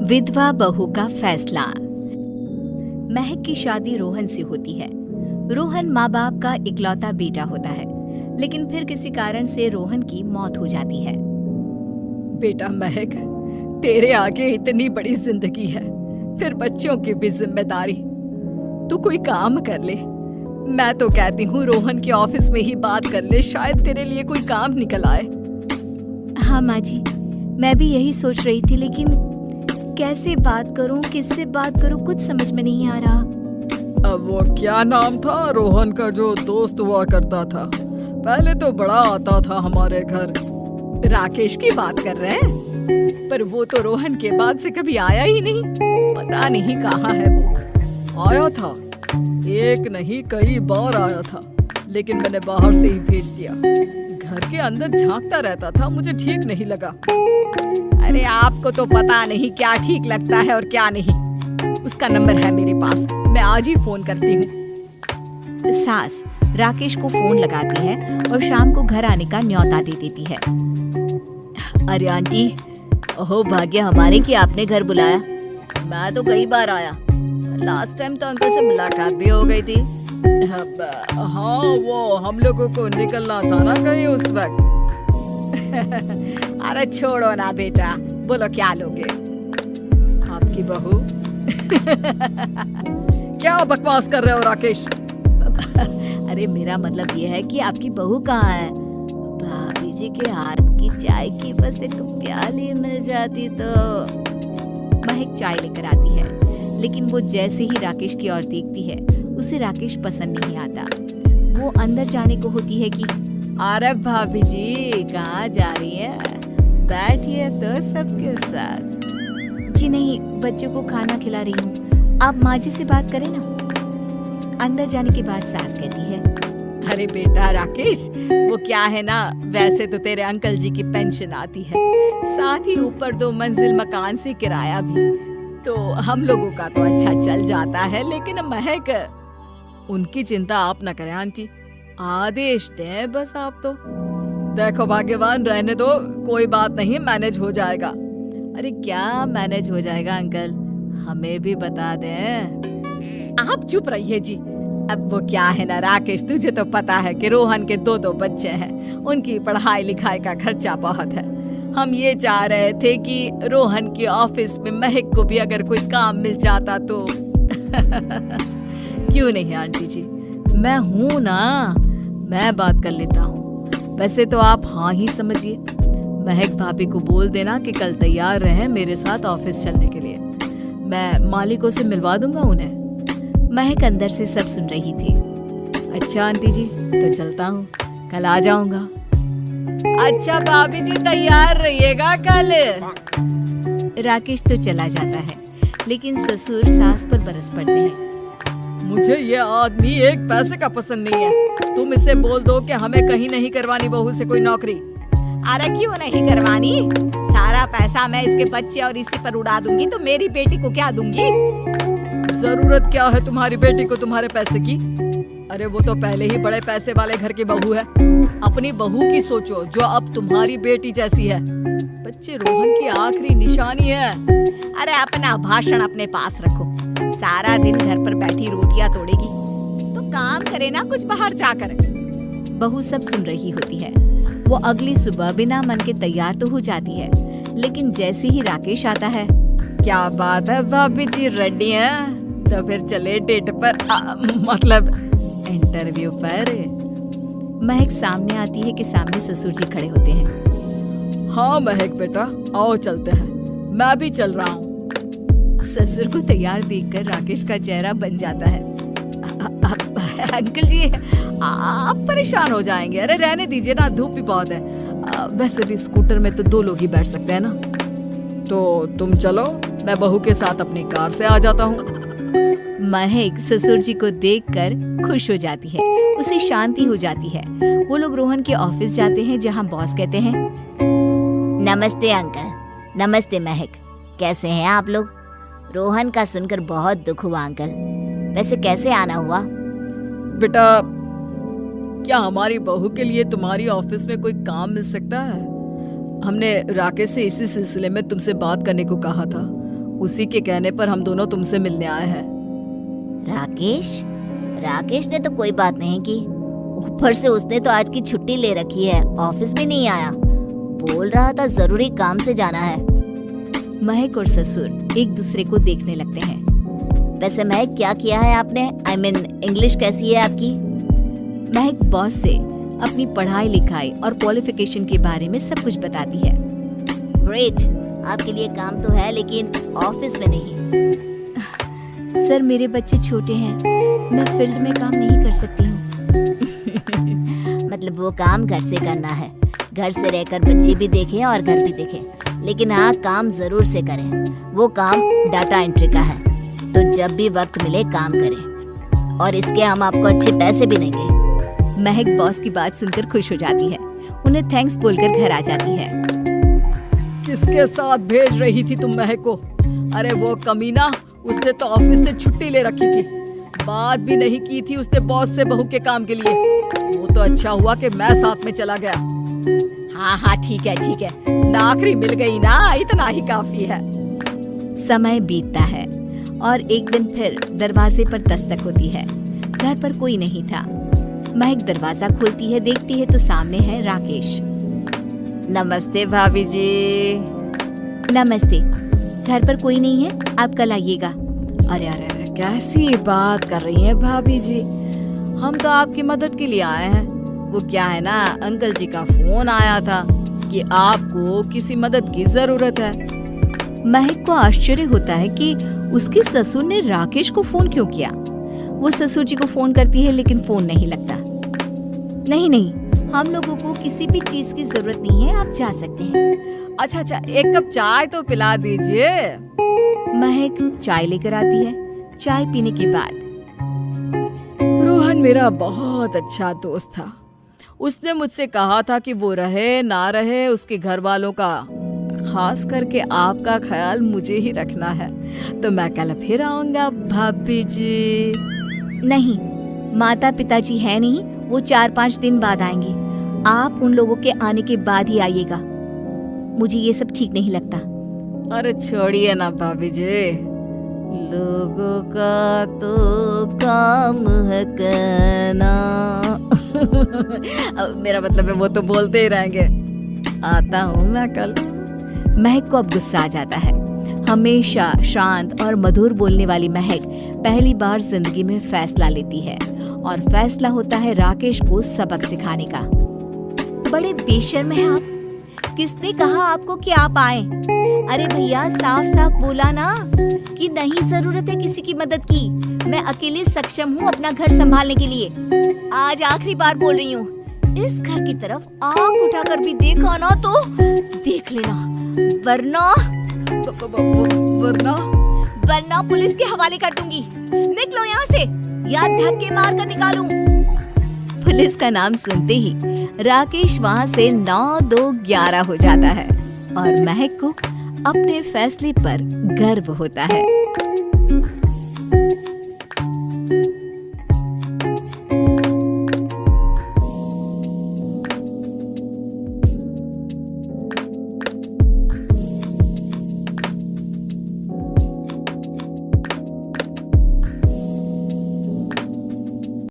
विधवा बहू का फैसला। महक की शादी रोहन से होती है। रोहन माँ बाप का इकलौता बेटा होता है, लेकिन फिर किसी कारण से रोहन की मौत हो जाती है। बेटा महक, तेरे आगे इतनी बड़ी जिंदगी है, फिर बच्चों की भी जिम्मेदारी। तू कोई काम कर ले। मैं तो कहती हूँ रोहन के ऑफिस में ही बात कर ले, शायद तेरे लिए कोई काम निकल आए। हाँ माँ जी, मैं भी यही सोच रही थी, लेकिन कैसे बात करूं, किससे बात करूं, कुछ समझ में नहीं आ रहा। अब वो क्या नाम था रोहन का जो दोस्त हुआ करता था, पहले तो बड़ा आता था हमारे घर। राकेश की बात कर रहे हैं? पर वो तो रोहन के बाद से कभी आया ही नहीं, पता नहीं कहाँ है वो। आया था, एक नहीं कई बार आया था, लेकिन मैंने बाहर से ही भेज दिया। घर के अंदर झांकता रहता था, मुझे ठीक नहीं लगा। अरे आपको तो पता नहीं क्या ठीक लगता है और क्या नहीं। उसका नंबर है मेरे पास, मैं आज ही फोन करती हूँ। सास राकेश को फोन लगाती है और शाम को घर आने का न्योता दे देती है। अरे आंटी, ओहो भाग्य हमारे कि आपने घर बुलाया। मैं तो कई बार आया, लास्ट टाइम तो अंकल से मुलाकात भी हो गई थी। हाँ, वो हम लोगों को निकलना था ना कहीं उस वक्त। अरे छोड़ो ना बेटा, बोलो क्या लोगे? आपकी बहू। क्या बकवास कर रहे हो राकेश? अरे मेरा मतलब ये है कि आपकी बहू कहाँ है? भाभी जी के हाथ की चाय की बस एक प्याली मिल जाती तो। महक चाय लेकर आती है, लेकिन वो जैसे ही राकेश की ओर देखती है, उसे राकेश पसंद नहीं आता। वो अंदर जाने को होती है कि अरे भाभी जी कहाँ जा रही है? बैठिए तो सबके साथ। जी नहीं, बच्चों को खाना खिला रही हूँ, आप माँ जी से बात करें ना। अंदर जाने के बाद सास कहती है, अरे बेटा राकेश, वो क्या है ना, वैसे तो तेरे अंकल जी की पेंशन आती है, साथ ही ऊपर 2 मंजिल मकान से किराया भी, तो हम लोगों का तो अच्छा चल जाता है। लेकिन महक, उनकी चिंता आप न करें आंटी, आदेश दें बस आप तो। देखो भाग्यवान, रहने दो, कोई बात नहीं, मैनेज हो जाएगा। अरे क्या मैनेज हो जाएगा अंकल, हमें भी बता दें। आप चुप रहिए जी। अब वो क्या है ना राकेश, तुझे तो पता है कि रोहन के 2 बच्चे हैं, उनकी पढ़ाई लिखाई का खर्चा बहुत है। हम ये चाह रहे थे कि रोहन के ऑफिस में महक को भी अगर कोई काम मिल जाता तो। क्यों नहीं आंटी जी, मैं हूं ना, मैं बात कर लेता हूँ। वैसे तो आप हाँ ही समझिए। महक भाभी को बोल देना कि कल तैयार रहें मेरे साथ ऑफिस चलने के लिए, मैं मालिकों से मिलवा दूंगा उन्हें। महक अंदर से सब सुन रही थी। अच्छा आंटी जी, तो चलता हूँ, कल आ जाऊंगा। अच्छा भाभी जी, तैयार रहिएगा कल। राकेश तो चला जाता है, लेकिन ससुर सास पर बरस पड़ते हैं। मुझे ये आदमी एक पैसे का पसंद नहीं है। तुम इसे बोल दो कि हमें कहीं नहीं करवानी बहू से कोई नौकरी। अरे क्यों नहीं करवानी? सारा पैसा मैं इसके बच्चे और इसी पर उड़ा दूंगी, तो मेरी बेटी को क्या दूंगी? जरूरत क्या है तुम्हारी बेटी को तुम्हारे पैसे की? अरे वो तो पहले ही बड़े पैसे वाले घर की बहू है। अपनी बहू की सोचो जो अब तुम्हारी बेटी जैसी है। बच्चे रोहन की आखिरी निशानी है। अरे अपना भाषण अपने पास रखो, सारा दिन घर पर बैठी रोटियां तोड़ेगी, तो काम करे ना कुछ बाहर जाकर। बहू सब सुन रही होती है। वो अगली सुबह बिना मन के तैयार तो हो जाती है, लेकिन जैसे ही राकेश आता है, क्या बात है भाभी जी, रेडी हैं? तो फिर चले डेट पर, मतलब इंटरव्यू पर। महक सामने आती है कि सामने ससुर जी खड़े होते हैं। हाँ महक बेटा, आओ चलते हैं, मैं भी चल रहा हूँ। ससुर को तैयार देखकर राकेश का चेहरा बन जाता है। अंकल जी, आप परेशान हो जाएंगे। अरे रहने दीजिए ना, धूप भी बहुत है। वैसे भी स्कूटर में तो 2 लोग ही बैठ सकते हैं ना। तो तुम चलो, मैं बहू के साथ अपनी कार से आ जाता हूँ। महक ससुर जी को देखकर खुश हो जाती है, उसे शांति हो जाती है। वो लोग रोहन के ऑफिस जाते हैं, जहाँ बॉस कहते हैं, नमस्ते अंकल। नमस्ते महक, कैसे हैं आप लोग? रोहन का सुनकर बहुत दुख हुआ अंकल, वैसे कैसे आना हुआ? बेटा, क्या हमारी बहू के लिए तुम्हारी ऑफिस में कोई काम मिल सकता है? हमने राकेश से इसी सिलसिले में तुमसे बात करने को कहा था। उसी के कहने पर हम दोनों तुमसे मिलने आए हैं। राकेश ने तो कोई बात नहीं की, ऊपर से उसने तो आज की छुट्टी ले रखी है, ऑफिस भी नहीं आया। बोल रहा था जरूरी काम से जाना है। महक और ससुर एक दूसरे को देखने लगते हैं। वैसे महक, क्या किया है आपने? I mean, इंग्लिश कैसी है आपकी? महक बॉस से अपनी पढ़ाई लिखाई और क्वालिफिकेशन के बारे में सब कुछ बताती है। ग्रेट, आपके लिए काम तो है लेकिन ऑफिस में नहीं। सर, मेरे बच्चे छोटे हैं, मैं फील्ड में काम नहीं कर सकती हूँ। मतलब वो काम घर से करना है, घर से रहकर बच्चे भी देखें और घर भी देखें, लेकिन हाँ, काम जरूर से करें। वो काम डाटा एंट्री का है, तो जब भी वक्त मिले काम करें, और इसके हम आपको अच्छे पैसे भी देंगे। महक बॉस की बात सुनकर खुश हो जाती है, उन्हें थैंक्स बोलकर घर आ जाती है। किसके साथ भेज रही थी तुम महक को? अरे वो कमीना, उसने तो ऑफिस से छुट्टी ले रखी थी, बात भी नहीं की थी उसने बॉस से बहू के काम के लिए। वो तो अच्छा हुआ कि मैं साथ में चला गया। हाँ, ठीक है, नौकरी मिल गई ना, इतना ही काफी है। समय बीतता है और एक दिन फिर दरवाजे पर दस्तक होती है। घर पर कोई नहीं था। महक दरवाजा खोलती है, देखती है तो सामने है राकेश। नमस्ते भाभी जी। नमस्ते, घर पर कोई नहीं है, आप कल आइएगा। अरे अरे अरे, कैसी बात कर रही हैं भाभी जी, हम तो आपकी मदद के लिए आए हैं। वो क्या है ना, अंकल जी का फोन आया था कि आपको किसी मदद की जरूरत है। महक को आश्चर्य होता है कि उसके ससुर ने राकेश को फोन क्यों किया। वो ससुर जी को फोन करती है लेकिन फोन नहीं लगता। नहीं, हम लोगों को किसी भी चीज की जरूरत नहीं है, आप जा सकते हैं। अच्छा, एक कप चाय तो पिला दीजिए। महक चाय लेकर आती है। चाय पीने के बाद, रोहन मेरा बहुत अच्छा दोस्त था। उसने मुझसे कहा था कि वो रहे ना रहे, उसके घर वालों का, खास करके आपका ख्याल मुझे ही रखना है। तो मैं कल फिर आऊंगा भाभी जी। नहीं, माता पिताजी है नहीं, वो 4-5 दिन बाद आएंगे। आप उन लोगों के आने के बाद ही आइएगा। मुझे ये सब ठीक नहीं लगता। अरे छोड़िए ना भाभी जी, लोगों का तो काम है कहना। मेरा मतलब है वो तो बोलते ही रहेंगे। आता हूँ मैं कल। महक को अब गुस्सा आ जाता है। हमेशा शांत और मधुर बोलने वाली महक पहली बार जिंदगी में फैसला लेती है, और फैसला होता है राकेश को सबक सिखाने का। बड़े बेशर्म हैं आप। किसने कहा आपको कि आप आए? अरे भैया, साफ साफ बोला ना कि नहीं जरूरत है किसी की मदद की। मैं अकेले सक्षम हूँ अपना घर संभालने के लिए। आज आखिरी बार बोल रही हूँ, इस घर की तरफ आंख उठाकर भी देखा ना तो देख लेना, वरना पुलिस के हवाले कर दूंगी। निकलो यहाँ से, या धक्के मार कर निकालूं। पुलिस का नाम सुनते ही राकेश वहाँ से 9-2-11 हो जाता है, और महक को अपने फैसले पर गर्व होता है।